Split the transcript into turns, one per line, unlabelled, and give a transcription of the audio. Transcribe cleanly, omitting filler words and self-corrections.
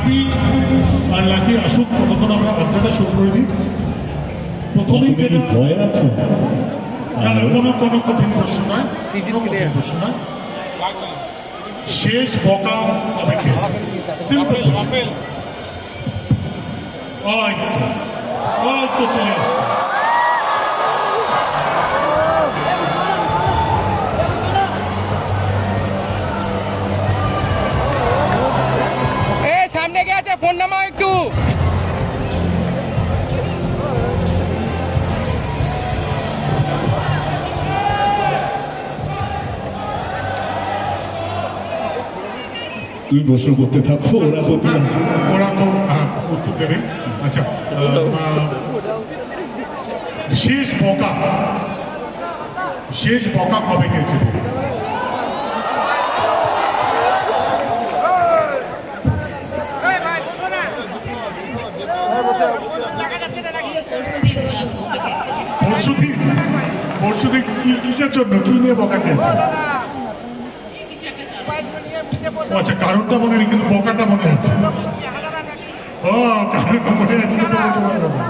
Lucky আর lucky আসুক, ততক্ষণ আমরা আড্ডাটা শুরু করে দিই। প্রথমেই যেটা
ভয় আছে
কোনো কোনো কঠিন প্রশ্ন নয়, কোনো কঠিন প্রশ্ন নয়। শেষ বকা কবে খেয়েছে? সিম্পল। তো চলে আসছে।
সামনে গেছে, ফোন নামাও একটু।
তুই প্রশ্ন করতে থাকো, ওরা করতে থাকো।
ওরা তো উত্তর দেবে। আচ্ছা, শেষ বকা কবে খেয়েছে? পরশুদিন কিসের জন্য, কি নিয়ে বকা খেয়েছে? আচ্ছা, কারণটা মনে নেই কিন্তু বকাটা মনে আছে। ও, কারণটা মনে আছে কিন্তু বলতে পারবো না।